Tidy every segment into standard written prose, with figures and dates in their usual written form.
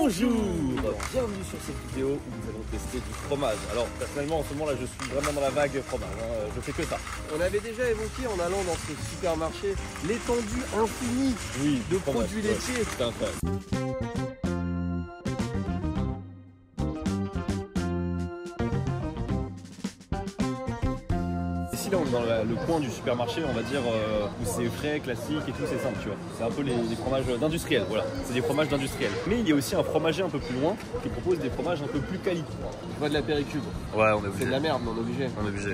Bonjour, bienvenue sur cette vidéo où nous allons tester du fromage. Alors personnellement en ce moment là je suis vraiment dans la vague fromage, hein. Je fais que ça. On avait déjà évoqué en allant dans ce supermarché l'étendue infinie de produits laitiers. C'est incroyable. Ici là on est dans le coin du supermarché, on va dire, où c'est frais, classique et tout, c'est simple, tu vois. C'est un peu les fromages d'industriels, voilà. C'est des fromages d'industriels. Mais il y a aussi un fromager un peu plus loin qui propose des fromages un peu plus quali. Je vois de la péricube. Ouais, on est obligé. C'est de la merde, mais on est obligé. On est obligé.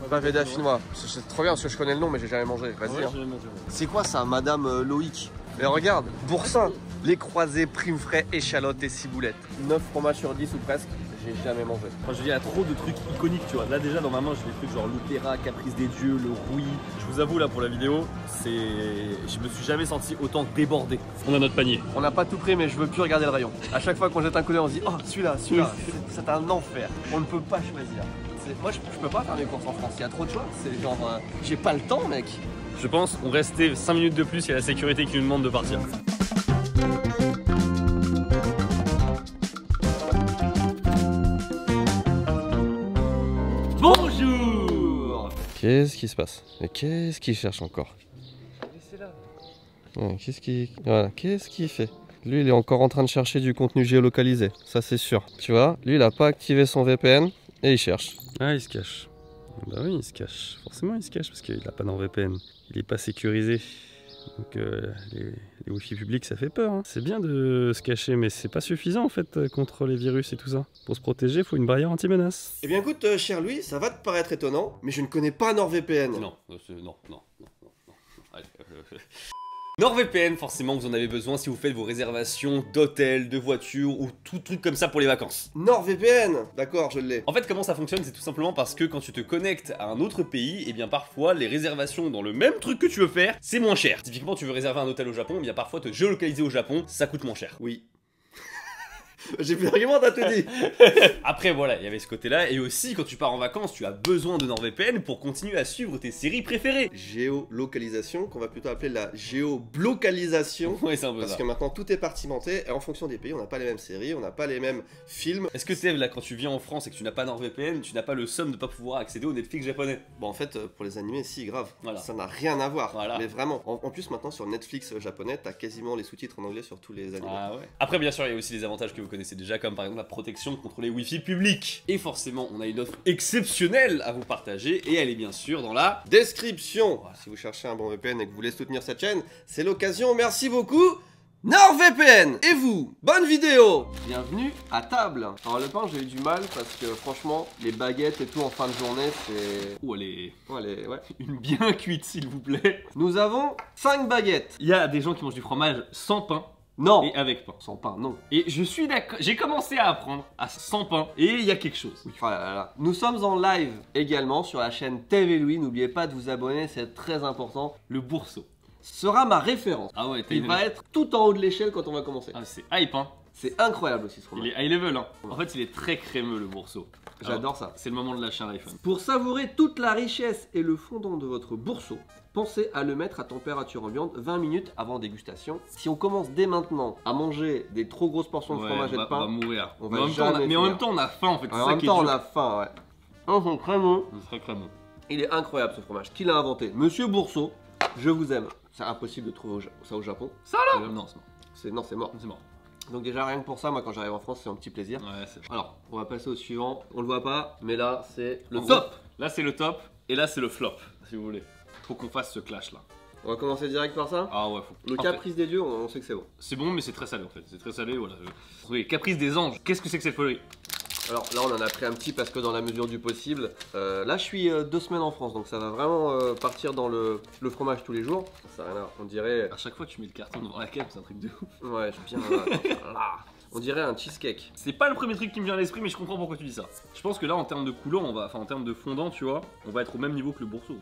Baveda chinois. C'est trop bien parce que je connais le nom, mais j'ai jamais mangé. Vas-y. Ouais, hein. C'est quoi ça, Madame Loïc? Et regarde, boursin, les croisés, prime frais, échalotes et ciboulettes. 9 fromages sur 10 ou presque. J'ai jamais mangé. Enfin, je veux dire, il y a trop de trucs iconiques, tu vois. Là, déjà, dans ma main, j'ai des trucs genre l'opéra, Caprice des dieux, le rouille. Je vous avoue, là, pour la vidéo, je me suis jamais senti autant débordé. On a notre panier. On n'a pas tout pris, mais je veux plus regarder le rayon. À chaque fois qu'on jette un coup d'œil, on se dit, oh, celui-là, c'est un enfer. On ne peut pas choisir. Moi, je peux pas faire mes courses en France. Il y a trop de choix. C'est genre, j'ai pas le temps, mec. Je pense qu'on restait 5 minutes de plus, il y a la sécurité qui nous demande de partir. Bonjour. Qu'est-ce qui se passe? Et qu'est-ce qu'il cherche encore? Ouais, qu'est-ce qu'il fait? Lui, il est encore en train de chercher du contenu géolocalisé, ça c'est sûr. Tu vois, lui, il a pas activé son VPN et il cherche. Ah, il se cache. Bah oui, il se cache. Forcément, il se cache parce qu'il a pas d'VPN. Il est pas sécurisé. Donc les Wi-Fi publics, ça fait peur. Hein. C'est bien de se cacher, mais c'est pas suffisant en fait contre les virus et tout ça. Pour se protéger, il faut une barrière anti-menace. Eh bien écoute, cher Louis, ça va te paraître étonnant, mais je ne connais pas NordVPN. Non. Allez, NordVPN, forcément, vous en avez besoin si vous faites vos réservations d'hôtels, de voitures ou tout truc comme ça pour les vacances. NordVPN, d'accord, je l'ai. En fait, comment ça fonctionne, c'est tout simplement parce que quand tu te connectes à un autre pays, et bien parfois les réservations dans le même truc que tu veux faire, c'est moins cher. Typiquement, tu veux réserver un hôtel au Japon, et bien parfois te géolocaliser au Japon, ça coûte moins cher. Oui. J'ai plus d'argument, t'as tout dit. Après voilà, il y avait ce côté-là, et aussi quand tu pars en vacances, tu as besoin de NordVPN pour continuer à suivre tes séries préférées. Géolocalisation, qu'on va plutôt appeler la géoblocalisation. Ouais, c'est un peu parce ça. que maintenant tout est partimenté, et en fonction des pays, on n'a pas les mêmes séries, on n'a pas les mêmes films. Est-ce que tu là, quand tu viens en France et que tu n'as pas NordVPN, tu n'as pas le somme de pas pouvoir accéder au Netflix japonais? Bon, en fait, pour les animés, si, grave. Voilà. Ça n'a rien à voir. Voilà. Mais vraiment. En plus, maintenant, sur Netflix japonais, t'as quasiment les sous-titres en anglais sur tous les animés. Ah ouais. Après, bien sûr, il y a aussi les avantages que vous connaissez déjà, comme par exemple la protection contre les Wi-Fi publics. Et forcément, on a une offre exceptionnelle à vous partager, et elle est bien sûr dans la description. Voilà. Si vous cherchez un bon VPN et que vous voulez soutenir cette chaîne, c'est l'occasion. Merci beaucoup. NordVPN. Et vous, bonne vidéo. Bienvenue à table. Alors le pain, j'ai eu du mal parce que franchement, les baguettes et tout en fin de journée, c'est... Oh, elle est... ouais. Une bien cuite, s'il vous plaît. Nous avons 5 baguettes. Il y a des gens qui mangent du fromage sans pain. Non. Et avec pain. Sans pain, non. Et je suis d'accord, j'ai commencé à apprendre à sans pain, et il y a quelque chose. Oh là là. Nous sommes en live également sur la chaîne TV Louis. N'oubliez pas de vous abonner, c'est très important. Le bourseau Sera ma référence. Ah ouais, Il va être tout en haut de l'échelle quand on va commencer. Ah, c'est hype, hein. C'est incroyable aussi ce fromage. Il est high level, hein. En fait, il est très crémeux, le bourseau. J'adore ça. C'est le moment de lâcher un iPhone. Pour savourer toute la richesse et le fondant de votre bourseau, pensez à le mettre à température ambiante 20 minutes avant dégustation. Si on commence dès maintenant à manger des trop grosses portions de fromage et de on pain, va mourir. on Mais va jamais mais en finir. même temps, on a faim, en fait. en même temps on a faim, ouais. C'est crémeux. C'est très crémeux. Il est incroyable ce fromage. Qui l'a inventé? Monsieur Bourseau, je vous aime. C'est impossible de trouver ça au Japon. Ça là Non, c'est mort. Non, c'est mort. C'est mort. Donc déjà rien que pour ça, moi quand j'arrive en France, c'est un petit plaisir. Ouais, c'est... Alors, on va passer au suivant. On le voit pas, mais là c'est le En top. gros, là, c'est le top, et là, c'est le flop, si vous voulez. Faut qu'on fasse ce clash là. On va commencer direct par ça. Ah ouais, faut. Le En caprice des dieux, on sait que c'est bon. C'est bon, mais c'est très salé en fait. C'est très salé, voilà. Oui, caprice des anges. Qu'est-ce que c'est que cette folie? Alors là on en a pris un petit parce que dans la mesure du possible, là je suis 2 semaines en France donc ça va vraiment partir dans le fromage tous les jours. Ça n'a rien à... on dirait... À chaque fois, tu mets le carton devant la cape, c'est un truc de ouf. Ouais, je viens là. On dirait un cheesecake. C'est pas le premier truc qui me vient à l'esprit, mais je comprends pourquoi tu dis ça. Je pense que là, en termes de couleur, en termes de fondant, tu vois, on va être au même niveau que le bourseau.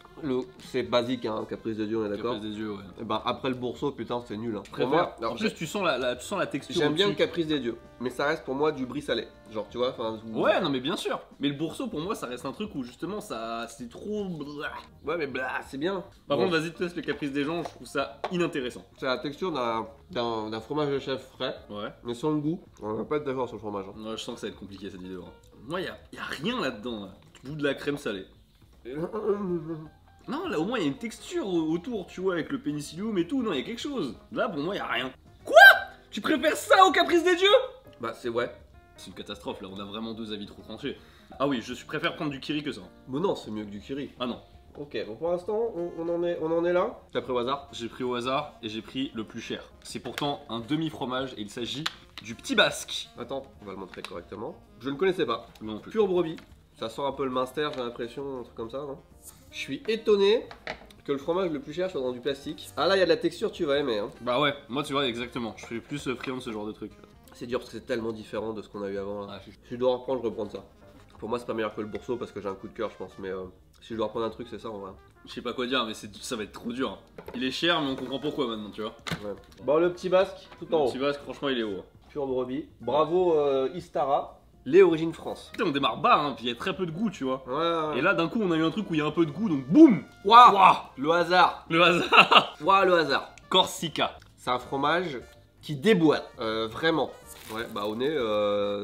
C'est basique hein, caprice des dieux, on est d'accord. Caprice des yeux, ouais. Et bah après le bourseau, putain c'est nul. Hein. Pour moi, en plus, tu sens la texture. J'aime bien le au-dessus. caprice des dieux. mais ça reste pour moi du brie salé. Genre, tu vois, enfin. Ouais, non, mais bien sûr. Mais le bourseau, pour moi, ça reste un truc où justement, ça, c'est trop. Ouais, mais c'est bien. Par Bon. contre, vas-y, teste le caprice des gens, je trouve ça inintéressant. C'est la texture d'un fromage de chèvre frais, Ouais. mais sans le goût. On va pas être d'accord sur le fromage. Hein. Ouais, je sens que ça va être compliqué cette vidéo. Hein. Moi, y a rien là-dedans. Là. Du goût de la crème salée. Non, là, au moins, il y a une texture autour, tu vois, avec le pénicillium et tout. Non, il y a quelque chose. Là, pour moi, y a rien. Quoi? Tu préfères ça au caprice des dieux? Bah, c'est ouais. C'est une catastrophe, là, on a vraiment deux avis trop tranchés. Ah oui, préfère prendre du kiri que ça. Mais non, c'est mieux que du kiri. Ah non. Ok, bon pour l'instant, on en est là. T'as pris au hasard? J'ai pris au hasard et j'ai pris le plus cher. C'est pourtant un demi-fromage et il s'agit du petit basque. Attends, on va le montrer correctement. Je ne connaissais pas. Non plus. Pure brebis. Ça sent un peu le minster, j'ai l'impression, un truc comme ça, non? Je suis étonné que le fromage le plus cher soit dans du plastique. Ah là, il y a de la texture, tu vas aimer. Hein. Bah ouais, moi tu vois, exactement. Je suis plus friand de ce genre de truc. C'est dur parce que c'est tellement différent de ce qu'on a eu avant. Là. Ah, Si je dois en reprendre, je reprends ça. Pour moi, c'est pas meilleur que le bourseau parce que j'ai un coup de cœur, je pense. Mais si je dois reprendre un truc, c'est ça en vrai. Je sais pas quoi dire, mais ça va être trop dur. Hein. Il est cher, mais on comprend pourquoi maintenant, tu vois. Ouais. Bon, le petit basque, tout en Le haut. petit basque, franchement, il est haut. Pure brebis. Bravo Istara. Les origines France. Putain, on démarre bas, hein, puis il y a très peu de goût, tu vois. Ouais. Et là, d'un coup, on a eu un truc où il y a un peu de goût, donc boum. Waouh, Waouh, le hasard. le hasard. Waouh, le hasard. Corsica. C'est un fromage qui déboîte. Vraiment. Ouais, bah au nez,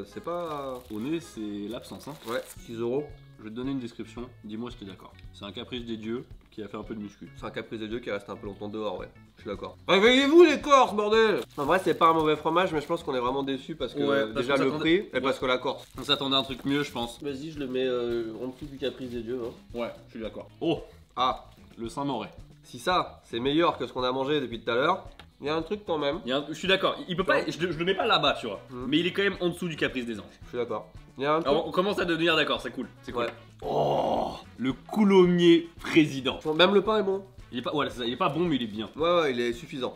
c'est pas... Au nez, c'est l'absence, hein. Ouais, 6 €. Je vais te donner une description, dis-moi si t'es d'accord. C'est un caprice des dieux qui a fait un peu de muscu. C'est un caprice des dieux qui reste un peu longtemps dehors, ouais. Je suis d'accord. Réveillez-vous les Corses, bordel. En vrai, c'est pas un mauvais fromage, mais je pense qu'on est vraiment déçus parce que Ouais, parce déjà qu'on le s'attendait- prix et parce que la Corse. On s'attendait à un truc mieux, je pense. Vas-y, je le mets en dessous du caprice des dieux. Hein. Ouais, je suis d'accord. Oh, Ah, le Saint-Mauré. si ça, c'est meilleur que ce qu'on a mangé depuis tout à l'heure, il y a un truc quand même. Je suis d'accord, il peut pas, je le mets pas là-bas, tu vois. Mhm. Mais il est quand même en dessous du caprice des anges. Je suis d'accord. Il y a un truc. Alors on commence à devenir d'accord, c'est cool. C'est cool. Ouais. Oh, le coulommier président. Même le pain est bon. Il est pas, ouais, c'est ça, il est pas bon, mais il est bien. Ouais, il est suffisant.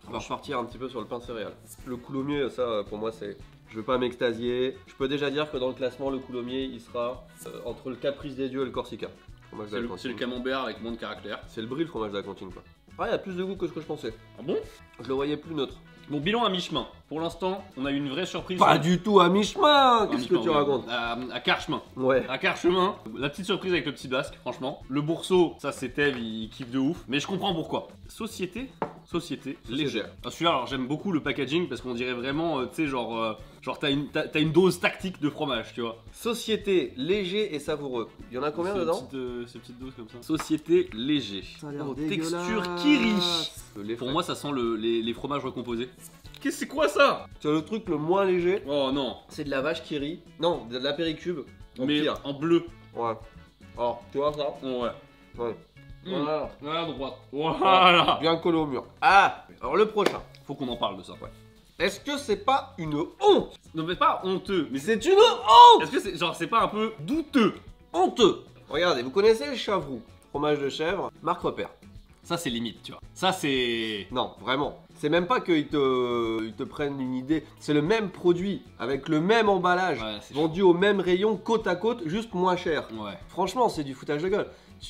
On va repartir un petit peu sur le pain céréales. Le coulommier, ça, pour moi, c'est. Je veux pas m'extasier. Je peux déjà dire que dans le classement, le coulommier, il sera entre le caprice des dieux et le Corsica. Fromage de la C'est cantine. le camembert avec moins de caractère. C'est le brie, le fromage de la cantine, quoi. Ah, il y a plus de goût que ce que je pensais. Ah bon? Je le voyais plus neutre. Bon, bilan à mi-chemin. Pour l'instant, on a eu une vraie surprise. Pas du tout à mi-chemin. À Qu'est-ce que mi-chemin, tu ouais. racontes? À quart-chemin. Ouais. À quart-chemin, la petite surprise avec le petit basque, franchement. Le bourseau, ça c'est Tev, il kiffe de ouf. Mais je comprends pourquoi. Société légère. Ah, celui-là, alors j'aime beaucoup le packaging parce qu'on dirait vraiment, tu sais, genre t'as une dose tactique de fromage, tu vois. Société léger et savoureux. Il y en a combien dedans? Ces petites doses comme ça. Société léger. Ça a l'air Oh, dégueulasse. texture kiri. Le lait Pour frais. moi, ça sent les fromages recomposés. Qu'est-ce que c'est quoi ça? C'est le truc le moins léger. Oh non. C'est de la vache qui rit. Non, de la péricube. En Mais pire. en bleu. Ouais. Alors, tu vois ça? Oh, ouais. Ouais. Mmh. Voilà. À droite. Voilà. Bien collé au mur. Ah! Alors le prochain. Faut qu'on en parle de ça. Ouais. Est-ce que c'est pas une honte? Non mais pas honteux, mais C'est une honte! est-ce que c'est genre c'est pas un peu douteux? Honteux! Regardez, vous connaissez le chavroux? Fromage de chèvre, marque repère. Ça c'est limite, tu vois. Ça c'est... Non, vraiment. C'est même pas qu'ils te prennent une idée. C'est le même produit, avec le même emballage, Ouais, c'est vendu au même rayon, côte à côte, juste moins cher. Ouais. Franchement, c'est du foutage de gueule.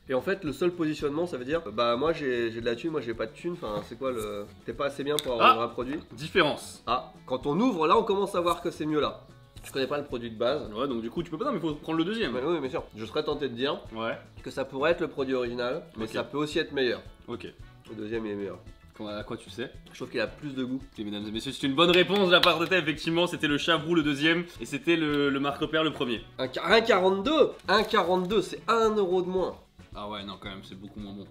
Et en fait, le seul positionnement, ça veut dire, bah moi j'ai de la thune, moi j'ai pas de thune. Enfin, c'est quoi le... T'es pas assez bien pour avoir un produit? Différence. Ah, quand on ouvre, là on commence à voir que c'est mieux là. Je connais pas le produit de base. Ouais, donc du coup tu peux pas... Non mais faut prendre le deuxième. Mais oui, bien sûr. Je serais tenté de dire Ouais. que ça pourrait être le produit original, mais Ok. ça peut aussi être meilleur. Ok. Le deuxième il est meilleur. À quoi tu sais? Je trouve qu'il a plus de goût. Ok, mesdames et messieurs, c'est une bonne réponse de la part de Tev, effectivement. C'était le chavroux le deuxième et c'était le marque repère le premier. 1,42 1,42, c'est 1 € de moins. Ah ouais, non quand même, c'est beaucoup moins bon.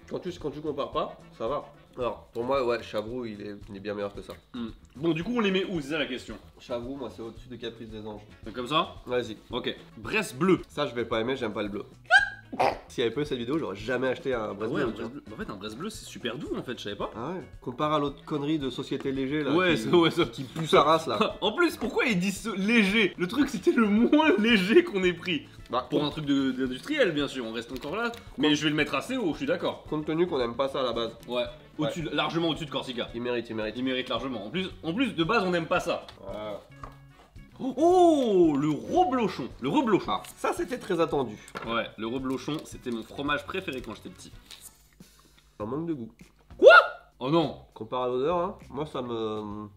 Quand tu compares pas, ça va. Alors, pour moi, ouais, Chavroux, il est bien meilleur que ça. Bon, du coup on les met où? C'est ça la question. Chavroux, moi, c'est au-dessus de Caprice des Anges. Donc, comme ça? Vas-y. Ok. Bresse bleu. Ça, je vais pas aimer, j'aime pas le bleu. S'il y avait pas eu cette vidéo, j'aurais jamais acheté un Bresse Ouais, bleu. un Bresse bleu. En fait, un Bresse bleu c'est super doux en fait, je savais pas. Ah ouais. Compare à l'autre connerie de Société Léger là. Ouais, qui, ouais, ça. qui pue sa race là. En plus, pourquoi ils disent léger? Le truc c'était le moins léger qu'on ait pris. Bah, Pour un truc d'industriel, bien sûr, on reste encore là. Mais je vais le mettre assez haut, je suis d'accord. compte tenu qu'on aime pas ça à la base, Ouais, largement au-dessus de Corsica. il mérite. Il mérite largement. En plus, de base, on n'aime pas ça. Voilà. Oh, le reblochon. Le reblochon. Ah, ça c'était très attendu. Ouais, le reblochon, c'était mon fromage préféré quand j'étais petit. Un manque de goût. Oh non. Comparé à l'odeur, hein, moi ça me...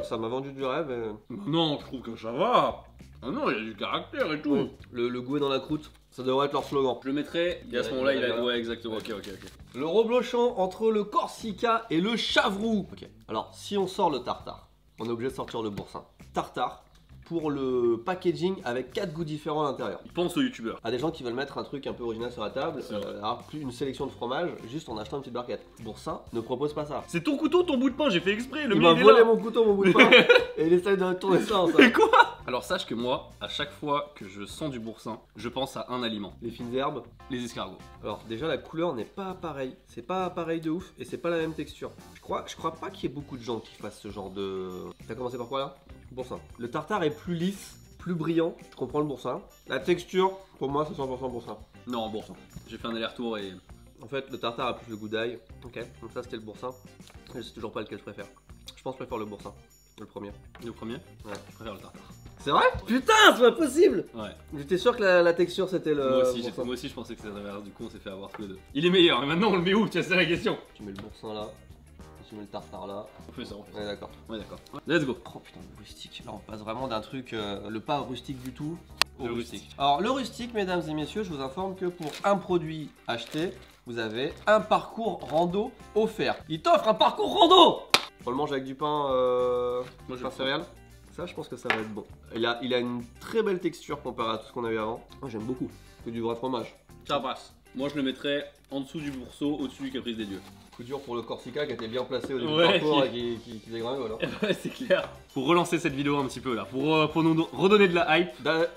Ça m'a vendu du rêve et... Non, je trouve que ça va. Ah non, il y a du caractère et tout. Ouais. Le goût est dans la croûte, ça devrait être leur slogan. Je le mettrais, et à ce moment-là, il a... Ouais, exactement, ok. Le reblochon entre le Corsica et le Chavroux. Ok, alors si on sort le tartare, on est obligé de sortir le boursin. Tartare pour le packaging avec 4 goûts différents à l'intérieur. Il pense aux youtubeurs. À des gens qui veulent mettre un truc un peu original sur la table, alors plus une sélection de fromage, juste en achetant une petite barquette. Boursin ne propose pas ça. C'est ton couteau, ton bout de pain, j'ai fait exprès. Le Il mien, m'a il est volé là. mon couteau, mon bout de pain, et il essaye de tourner ça en ça. Mais quoi? Alors sache que moi, à chaque fois que je sens du boursin, je pense à un aliment. Les fines herbes. Les escargots. Alors déjà la couleur n'est pas pareille, c'est pas pareil de ouf et c'est pas la même texture. Je crois pas qu'il y ait beaucoup de gens qui fassent ce genre de... T'as commencé par quoi là? Boursin. Le tartare est plus lisse, plus brillant, je comprends le boursin. La texture, pour moi c'est 100% boursin. Non, boursin. J'ai fait un aller-retour et... En fait le tartare a plus le goût d'ail. Ok, donc ça c'était le boursin. Je sais toujours pas lequel je préfère. Je pense que je préfère le boursin, le premier. Le premier? Ouais. Je préfère le tartare. C'est vrai? Putain, c'est pas possible! Ouais. J'étais sûr que la texture c'était le... Moi aussi, je pensais que c'était l'inverse, du coup on s'est fait avoir tous les deux. Il est meilleur, et maintenant on le met où? Tiens, c'est la question. Tu mets le boursin là, tu mets le tartare là. On fait ça, on fait ça. Ouais d'accord. Ouais, d'accord. Let's go. Oh putain, le rustique. Là, on passe vraiment d'un truc, le pas rustique du tout, au Le rustique. rustique. Alors, le rustique, mesdames et messieurs, je vous informe que pour un produit acheté, vous avez un parcours rando offert. Il t'offre un parcours rando! On le mange avec du pain, Moi, je pain le céréales. Ça, je pense que ça va être bon. Il a une très belle texture comparé à tout ce qu'on a eu avant. Moi, j'aime beaucoup. C'est du vrai fromage. Ça passe. Moi je le mettrais en dessous du bourseau, au-dessus du caprice des dieux. Coup dur pour le Corsica qui était bien placé au début Ouais, du parcours qui- et qui dégringole. Hein. Ouais, c'est clair. Pour relancer cette vidéo un petit peu là, pour nous redonner de la hype.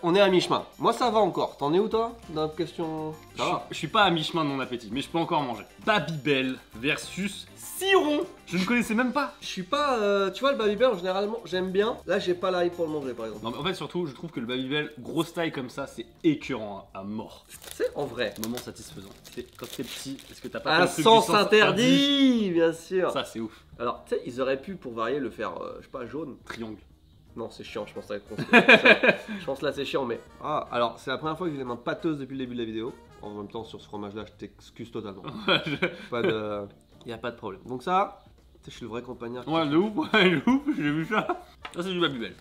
On est à mi-chemin. Moi, ça va encore. T'en es où, toi? Dans la question. Ça va. Je suis pas à mi-chemin de mon appétit, mais je peux encore manger. Babybel versus Ciron. Je ne connaissais même pas. Je suis pas. Tu vois, le Babybel, généralement, j'aime bien. Là, j'ai pas la hype pour le manger, par exemple. Non, mais en fait, surtout, je trouve que le Babybel, grosse taille comme ça, c'est écœurant à mort. Tu sais, en vrai. Moment satisfaisant. C'est quand t'es petit, est-ce que t'as pas Un fait le truc du sens interdit, bien sûr. Ça, c'est ouf. Alors, tu sais, ils auraient pu, pour varier, le faire, je sais pas, jaune. Triangle. Non, c'est chiant, je pense. Je pense là, c'est chiant, mais. Ah, alors, c'est la première fois que j'ai les mains pâteuses depuis le début de la vidéo. En même temps, sur ce fromage-là, je t'excuse totalement. Pas de. Y a pas de problème. Donc, ça, tu sais, je suis le vrai compagnon. Ouais, de ouf, j'ai vu ça. Ça, c'est du Babybel.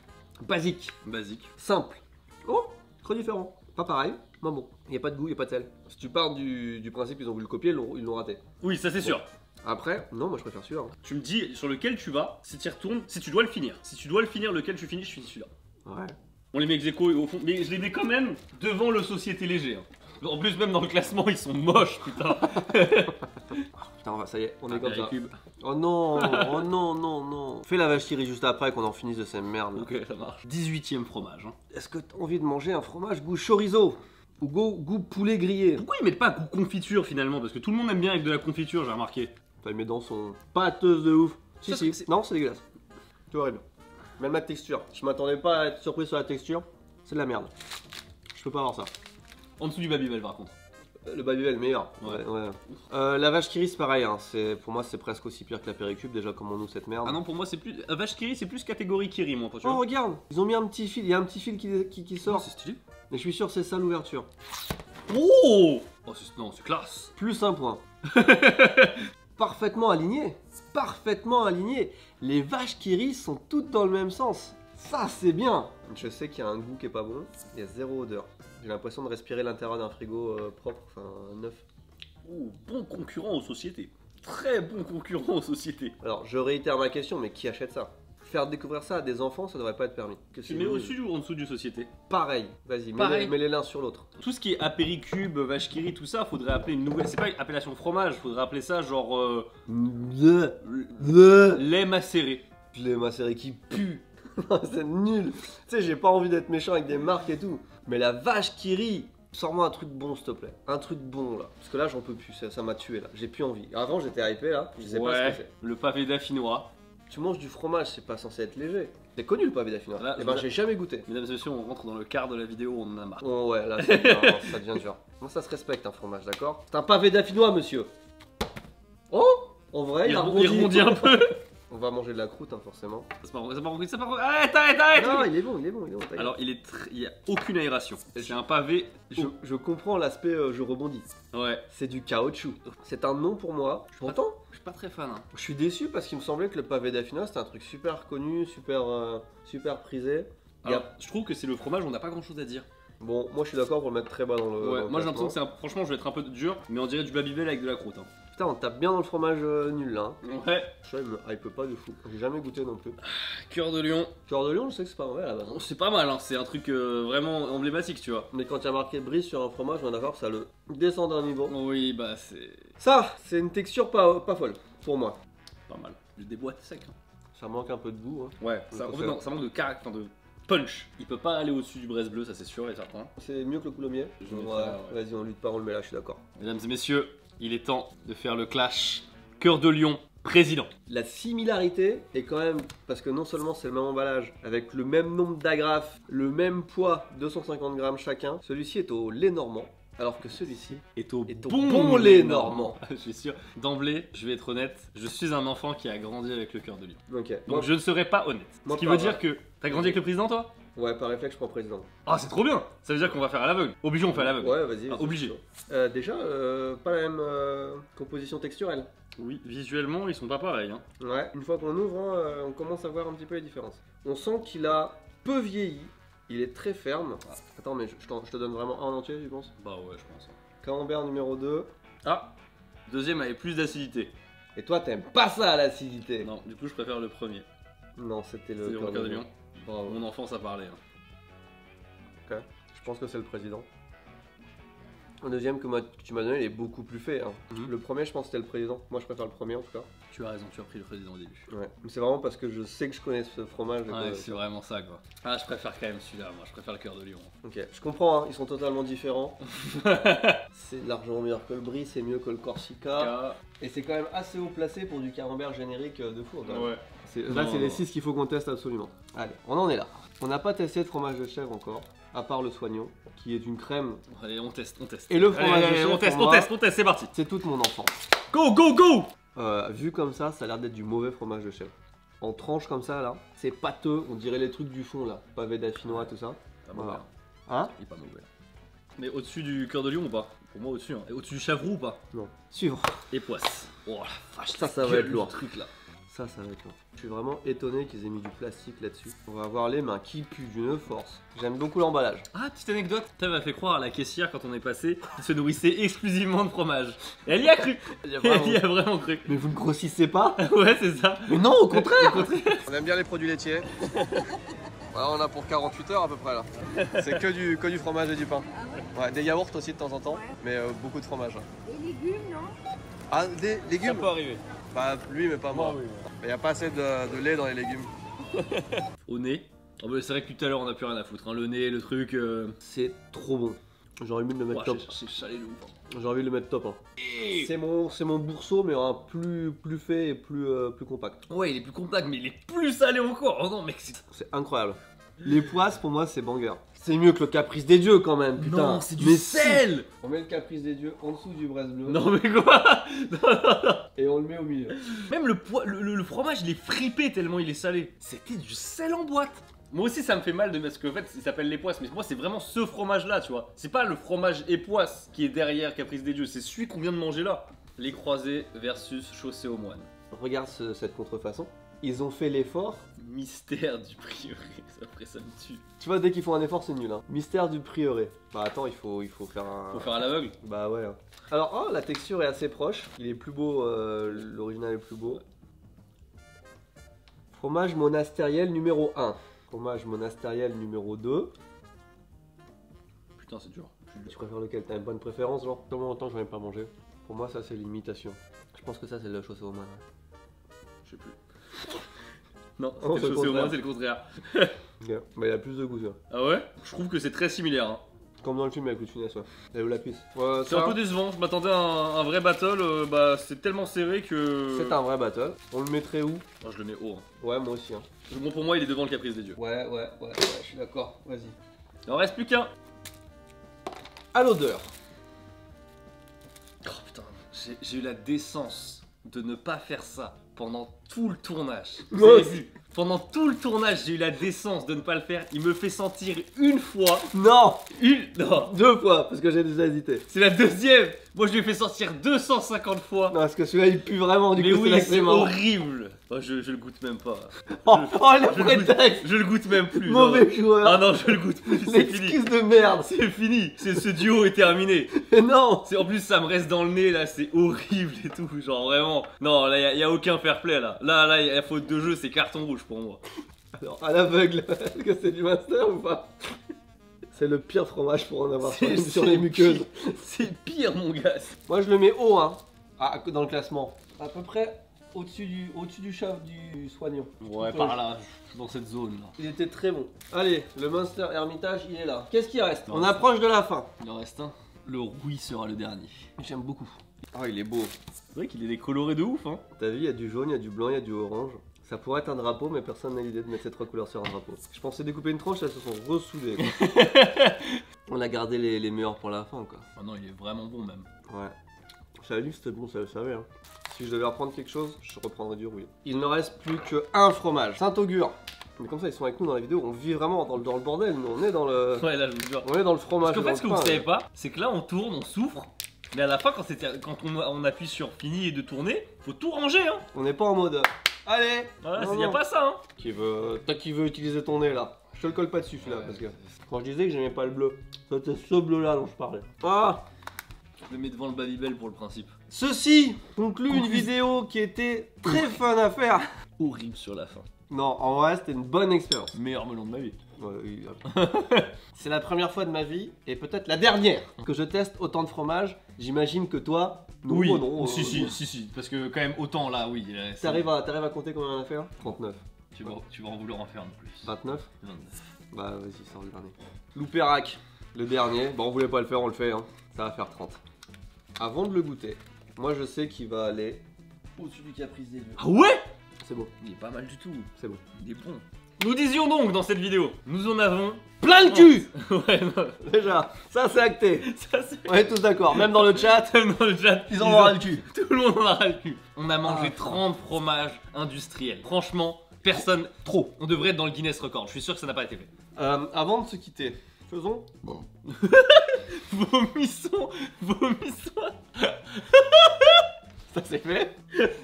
Basique, Basique. simple. Oh, trop différent. Pas pareil, mais bon. Y a pas de goût, y a pas de sel. Si tu pars du principe qu'ils ont voulu le copier, ils l'ont raté. Oui, ça c'est sûr. Après, non, moi je préfère celui-là. Tu me dis sur lequel tu vas, si tu y retournes, si tu dois le finir. Si tu dois le finir, lequel tu finis, je finis celui-là. Ouais. On les met ex aequo et au fond, mais je les mets quand même devant le Société Léger. Hein. En plus, même dans le classement, ils sont moches, putain. Putain, ça y est, on est comme ça. Cube. Oh non, oh non, non, non. Fais la vache qui rit juste après qu'on en finisse de ces merdes. Ok, ça marche. 18ème fromage. Hein. Est-ce que t'as envie de manger un fromage goût chorizo? Ou goût poulet grillé? Pourquoi ils mettent pas goût confiture finalement? Parce que tout le monde aime bien avec de la confiture, j'ai remarqué. Enfin, mes dents sont pâteuses de ouf. Si, Ça, si. c'est- Non, c'est dégueulasse. C'est horrible. Même la texture. Je m'attendais pas à être surpris sur la texture. C'est de la merde. Je peux pas avoir ça. En dessous du Babybel par contre. Le Babybel meilleur. Ouais. La vache qui rit, c'est pareil. Hein. Pour moi, c'est presque aussi pire que la Péricube. Déjà, comment nous cette merde. Ah non, pour moi c'est plus. Vache Kiri, c'est plus catégorie Kiri, moi, tu Oh, vois. regarde. Ils ont mis un petit fil. Il y a un petit fil qui sort. c'est stylé. Mais je suis sûr que c'est ça l'ouverture. Oh, non, c'est classe. Plus un point. Parfaitement aligné. Parfaitement aligné. Les vaches qui rient sont toutes dans le même sens. Ça, c'est bien. Je sais qu'il y a un goût qui est pas bon. Il y a zéro odeur. J'ai l'impression de respirer l'intérieur d'un frigo propre, enfin neuf. Oh, bon concurrent aux sociétés. Très bon concurrent aux sociétés. Alors, je réitère ma question, mais qui achète ça? Faire découvrir ça à des enfants, ça devrait pas être permis. Que Tu c'est mets nul. au-dessus ou en dessous du société? Pareil. Vas-y, Pareil. mets-les l'un sur l'autre. Tout ce qui est apéricube, vache Kiri, tout ça, faudrait appeler une nouvelle. C'est pas une appellation fromage, faudrait appeler ça genre. Lait macéré. Les macérés qui puent. C'est nul. Tu sais, j'ai pas envie d'être méchant avec des marques et tout. Mais la vache qui rit, sors-moi un truc bon, s'il te plaît. Un truc bon là. Parce que là, j'en peux plus. Ça m'a tué là. J'ai plus envie. Avant, j'étais hypé là. Je sais pas ce que c'est. le pavé d'affinois. Tu manges du fromage, c'est pas censé être léger. C'est connu le pavé d'affinois. Là, Eh ben, j'ai jamais goûté. Mesdames et messieurs, on rentre dans le quart de la vidéo, on en a marre. Oh ouais, là, ça devient dur. Moi, ça se respecte un fromage, d'accord? C'est un pavé d'affinois, monsieur. Oh, en vrai, Il rebondit un peu. On va manger de la croûte, hein, forcément. C'est pas compris, c'est pas compris. Arrête. Non, il est bon. Alors, il y a aucune aération. C'est un pavé. Je comprends l'aspect je rebondis. Ouais. C'est du caoutchouc. C'est un nom pour moi. Je suis content. Je suis pas très fan. Hein. Je suis déçu parce qu'il me semblait que le pavé d'Affina c'était un truc super connu, super prisé. Alors, je trouve que c'est le fromage, on n'a pas grand chose à dire. Bon, moi je suis d'accord pour le mettre très bas dans le. Ouais, dans le moi j'ai l'impression classement. que franchement, je vais être un peu dur, mais on dirait du Babybel avec de la croûte. Hein. Putain, on tape bien dans le fromage nul là. Ouais. Ça, il me hype pas de fou. J'ai jamais goûté non plus. Cœur de lion. Cœur de lion, je sais que c'est pas mauvais à la base. Bon, c'est pas mal, hein. C'est un truc vraiment emblématique, tu vois. Mais quand il y a marqué brise sur un fromage, on est d'accord, ça le descend d'un niveau. Oui, bah c'est Ça, c'est une texture pas folle pour moi. pas mal. Juste des boîtes secs. Hein. Ça manque un peu de goût. Hein. Ouais, ça, en fait, non, ça manque de caractère, de punch. Il peut pas aller au-dessus du braise bleu, ça c'est sûr et certain. C'est mieux que le coulommiers. Je mettrais, Ouais, vas-y, on lutte pas, on le met là, je suis d'accord. Mesdames et messieurs, il est temps de faire le clash. Cœur de lion, président. La similarité est quand même, parce que non seulement c'est le même emballage, avec le même nombre d'agrafes, le même poids, 250 grammes chacun, celui-ci est au lait normand, alors que celui-ci Est au est au bon lait normand. Je suis sûr. D'emblée, je vais être honnête, je suis un enfant qui a grandi avec le cœur de lion. Ok. Donc Moi, je ne serai pas honnête. Moi, Ce qui pas veut vrai. dire que... T'as grandi avec le président toi? ouais, par réflexe, je prends président. Ah c'est trop bien. Ça veut dire qu'on va faire à l'aveugle. Obligé, on fait à l'aveugle. Ouais, vas-y. Ah, vas-y, obligé. Déjà, pas la même composition texturelle. Oui, visuellement, ils sont pas pareils. Hein. Ouais, une fois qu'on ouvre, hein, on commence à voir un petit peu les différences. On sent qu'il a peu vieilli, il est très ferme. Ah. Attends, mais je te donne vraiment un en entier, tu penses? Bah ouais, je pense. Camembert numéro 2. Ah, deuxième avait plus d'acidité. Et toi, t'aimes pas ça, l'acidité? Non, du coup, je préfère le premier. Non, c'était C'est le le cœur de lion. Bravo. Mon enfance a parlé. Hein. Ok. Je pense que c'est le président. Le deuxième que tu m'as donné, il est beaucoup plus fait. Hein. Mhm. Le premier, je pense que c'était le président. Moi, je préfère le premier en tout cas. Tu as raison, tu as pris le président au début. Ouais. Mais c'est vraiment parce que je sais que je connais ce fromage. Ouais, c'est vraiment ça quoi. Ah, je préfère quand même celui-là, moi je préfère le cœur de lion. Ok, je comprends, hein, ils sont totalement différents. C'est largement meilleur que le brie, c'est mieux que le Corsica. Et c'est quand même assez haut placé pour du camembert générique de fou. Quand même. Ouais. Là, Non, c'est les non. 6 qu'il faut qu'on teste absolument. Allez, on en est là. On n'a pas testé de fromage de chèvre encore, à part le soignon, qui est une crème. Allez, on teste, on teste. Et le fromage de chèvre, on teste, pour on moi, test, on test, c'est parti. c'est toute mon enfance. Go, go, go. Vu comme ça a l'air d'être du mauvais fromage de chèvre. En tranche comme ça, là, c'est pâteux, on dirait les trucs du fond, là. Pavé d'affinois, tout ça. Pas Voilà. mauvais. Hein? Il est pas mauvais. Mais au-dessus du cœur de lion ou pas? Pour moi au-dessus. Hein. Et au-dessus du chavroux ou pas? Non. Suivre. Et poisse. Oh la vache, Ça va gueule, être lourd. le truc là. Ça va être lourd. Je suis vraiment étonné qu'ils aient mis du plastique là-dessus. On va avoir les mains qui puent d'une force. J'aime beaucoup l'emballage. Ah, petite anecdote, Tev a fait croire à la caissière quand on est passé qu'il se nourrissait exclusivement de fromage. Et elle y a cru. Elle y a vraiment cru. Mais vous ne grossissez pas? Ouais, c'est ça. Mais non, au contraire. On aime bien les produits laitiers. Voilà, on a pour 48 heures à peu près là. C'est que du fromage et du pain. Ouais, des yaourts aussi de temps en temps, mais beaucoup de fromage. Les légumes, non? Ah, des Ça légumes? peut arriver. Bah, lui, mais pas moi. oui. Il n'y a pas assez de lait dans les légumes. Au nez. Oh, bah, c'est vrai que tout à l'heure on a plus rien à foutre. Hein. Le nez, le truc. C'est trop bon. J'aurais envie de le mettre top. C'est chalé le ouf. J'ai envie de le mettre top. Hein. C'est mon bourseau, mais un plus fait et plus compact. Ouais, il est plus compact, mais il est plus salé encore. Oh non, mec, c'est. C'est incroyable. Les poisses, pour moi, c'est banger. C'est mieux que le caprice des dieux quand même, putain. Non, c'est du Mais sel. si. On met le caprice des dieux en dessous du braise bleu. Non, mais quoi? Et on le met au milieu. Même le fromage, il est fripé tellement il est salé. C'était du sel en boîte. Moi aussi, ça me fait mal de mettre, parce qu'en fait, il s'appelle les poisses, mais moi, c'est vraiment ce fromage-là, tu vois. C'est pas le fromage époisse qui est derrière Caprice des Dieux, c'est celui qu'on vient de manger là. Les croisés versus chaussée aux moines. Regarde cette contrefaçon. Ils ont fait l'effort. Mystère du prieuré, après ça me tue. Tu vois, dès qu'ils font un effort, c'est nul. Hein. Mystère du prieuré. Bah attends, il faut faire un. Faut faire à l'aveugle. Bah ouais. Hein. Alors, oh, la texture est assez proche. Il est plus beau, l'original est plus beau. Fromage monastériel numéro 1. Fromage monastériel numéro 2. Putain, c'est dur. Tu préfères lequel? T'as une bonne préférence, genre? Comment longtemps j'en ai pas mangé? Pour moi, ça c'est l'imitation. Je pense que ça c'est le chaussée aux moines. Je sais plus. Non, Oh, c'était c'est le chaussée aux contraire. mains, c'est le contraire. Ok. Bah il a plus de goût ça. Ah ouais? Je trouve que c'est très similaire. Hein. Comme dans le film avec le finesse, ouais. Elle est où la cuisse? Ouais, C'est un peu décevant, je m'attendais à un vrai battle, bah c'est tellement serré que... C'est un vrai battle. On le mettrait où? Oh, je le mets haut. Hein. Ouais, moi aussi. Hein. Bon, pour moi, il est devant le Caprice des Dieux. Ouais, je suis d'accord. Vas-y. Il en reste plus qu'un. À l'odeur. Oh putain, j'ai eu la décence de ne pas faire ça pendant tout le tournage. Vous Moi avez aussi. vu, pendant tout le tournage, j'ai eu la décence de ne pas le faire. Il me fait sentir une fois. Non, Non, 2 fois, parce que j'ai déjà hésité. c'est la deuxième. Moi, je lui ai fait sortir 250 fois. Non, parce que celui-là il pue vraiment, du Mais coup oui, c'est c'est l'excellent. horrible. Oh, je le goûte même pas. Oh, oh le Je le goûte- prétexte. Je le goûte même plus. Mauvais non. joueur. Ah non, je le goûte plus. C'est fini. L'excuse de merde. C'est fini. Ce duo est terminé. Mais non. En plus, ça me reste dans le nez là. C'est horrible et tout. Genre vraiment. Non, là, y a aucun fair play là. Là, y a faute de jeu. C'est carton rouge pour moi. Alors, à l'aveugle, est-ce que c'est du master ou pas? C'est le pire fromage pour en avoir sur les muqueuses. C'est pire, mon gars. Moi je le mets haut, hein, dans le classement. À peu près au-dessus du chef du soignant. Ouais, par là, dans cette zone là. Il était très bon. Allez, le Monster Hermitage, il est là. Qu'est-ce qui reste? Non, On approche de la fin. Il en reste un. Le rouille sera le dernier. J'aime beaucoup. Ah, il est beau. C'est vrai qu'il est décoloré de ouf, hein. T'as vu, il y a du jaune, il y a du blanc, il y a du orange. Ça pourrait être un drapeau, mais personne n'a l'idée de mettre ces 3 couleurs sur un drapeau. Je pensais découper une tranche, elles se sont ressoudées. Quoi. On a gardé les meilleurs pour la fin, quoi. Ah non, il est vraiment bon même. Ouais. Je savais que c'était bon, ça le savait. Hein. Si je devais reprendre quelque chose, je reprendrais du rouille. Il ne reste plus qu'un fromage. Saint-Augure. Mais comme ça, ils sont avec nous dans la vidéo. On vit vraiment dans le bordel. Nous, on est dans le. Ouais, là, je vous jure. On est dans le fromage. Parce qu'en et fait, ce dans que le vous pain, savez pas, c'est que là, on tourne, on souffre. Mais à la fin, quand on appuie sur fini de tourner, faut tout ranger, hein. On n'est pas en mode. Allez. Voilà, Non, y a non. pas ça, hein. Qui veut utiliser ton nez là. Je te le colle pas dessus celui-là parce que quand je disais que j'aimais pas le bleu, c'était ce bleu là dont je parlais. Ah. Je le mets devant le Babybel pour le principe. Ceci conclut une vidéo qui était très fun à faire. Horrible sur la fin. Non, en vrai, c'était une bonne expérience. Meilleur melon de ma vie. Ouais, oui, c'est la première fois de ma vie et peut-être la dernière que je teste autant de fromage. J'imagine que toi, non, Oui, non, si. Parce que quand même, autant là, oui. T'arrives à compter combien on en a fait? 39. Tu vas en vouloir en faire de plus. 29. 29. Bah vas-y, sors le dernier. Loupérac, le dernier. Bon, on voulait pas le faire, on le fait. Hein. Ça va faire 30. Avant de le goûter, moi je sais qu'il va aller au-dessus du caprice des dieux. Ah ouais? C'est beau, Il est pas mal du tout. c'est beau. Il est bon. Nous disions donc dans cette vidéo, nous en avons Plein le cul. Ouais, non, Déjà, ça c'est acté. ça c'est. On est tous d'accord, même dans le chat. Dans le chat, Ils en ont ras le cul. Tout le monde en a ras le cul. On a mangé Ah, 30 fromages industriels. Franchement, personne. Trop. On devrait être dans le Guinness Record. Je suis sûr que ça n'a pas été fait. Avant de se quitter, faisons. Vomissons. Ça c'est fait.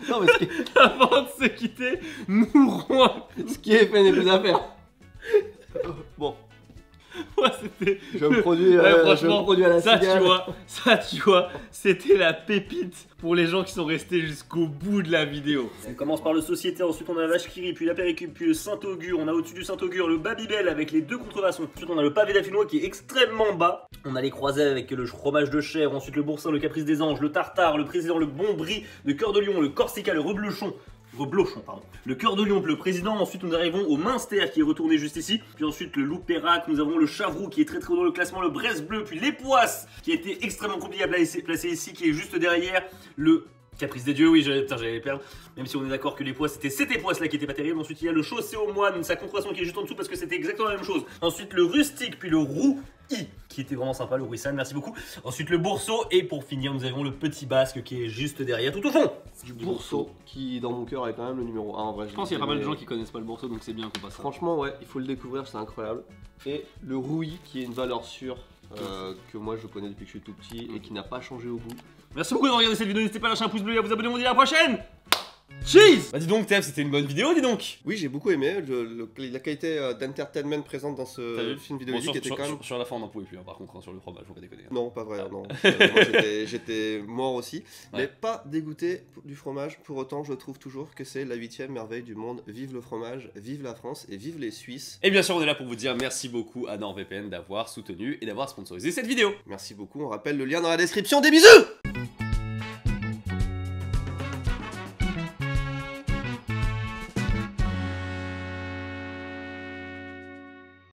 Non mais Avant de se quitter, mourons. ce qui est fait n'est plus à faire. Bon, Ouais, c'était. je me produis, Ouais, je me franchement, produis à la ça cigale. tu vois, c'était la pépite pour les gens qui sont restés jusqu'au bout de la vidéo. On commence par le Société, ensuite on a la Vache qui rit, puis la Péricube, puis le Saint-Augure. On a au-dessus du Saint-Augure le Babybel avec les 2 contrefaçons. Ensuite on a le pavé d'affinois qui est extrêmement bas. On a les croisés avec le fromage de chèvre, ensuite le boursin, le caprice des anges, le tartare, le président, le bon brie, le cœur de lion, le corsica, le reblochon. Pardon. Le cœur de lion, le président. Ensuite, nous arrivons au Minster qui est retourné juste ici. Puis ensuite, le Loupérac. Nous avons le Chavroux qui est très très haut dans le classement. Le Bresse bleu. Puis les Poisses qui a été extrêmement compliqué à placer ici, qui est juste derrière. Le Caprice des dieux, oui, j'allais perdre. Même si on est d'accord que les Poisses, c'était ces Poisses là qui étaient pas terribles. Ensuite, il y a le Chaussé au moine, sa contrefaçon qui est juste en dessous parce que c'était exactement la même chose. Ensuite, le Rustique, puis le Roux. Qui était vraiment sympa, le Ruissan, merci beaucoup. Ensuite le Bourseau, et pour finir nous avons le Petit Basque qui est juste derrière, tout au fond Du Bourseau, qui dans mon cœur est quand même le numéro 1 en vrai. Je pense qu'il y a pas mal de gens qui connaissent pas le Bourseau, donc c'est bien qu'on passe ça. Franchement, ouais, il faut le découvrir, c'est incroyable. Et le Rouilly, qui est une valeur sûre, que moi je connais depuis que je suis tout petit et qui n'a pas changé au goût. Merci beaucoup d'avoir regardé cette vidéo, n'hésitez pas à lâcher un pouce bleu et à vous abonner, on vous dit à la prochaine. Cheese. Bah dis donc Tev, c'était une bonne vidéo, dis donc. Oui, j'ai beaucoup aimé la qualité d'entertainment présente dans ce film vidéoludique était quand même... Sur la fin on n'en pouvait plus, hein, par contre, hein, sur le fromage, faut pas déconner. Non, pas vrai, non. Moi, j'étais mort aussi, Ouais. mais pas dégoûté du fromage. Pour autant, je trouve toujours que c'est la 8e merveille du monde. Vive le fromage, vive la France et vive les Suisses. Et bien sûr, on est là pour vous dire merci beaucoup à NordVPN d'avoir soutenu et d'avoir sponsorisé cette vidéo. Merci beaucoup, on rappelle le lien dans la description. Des bisous!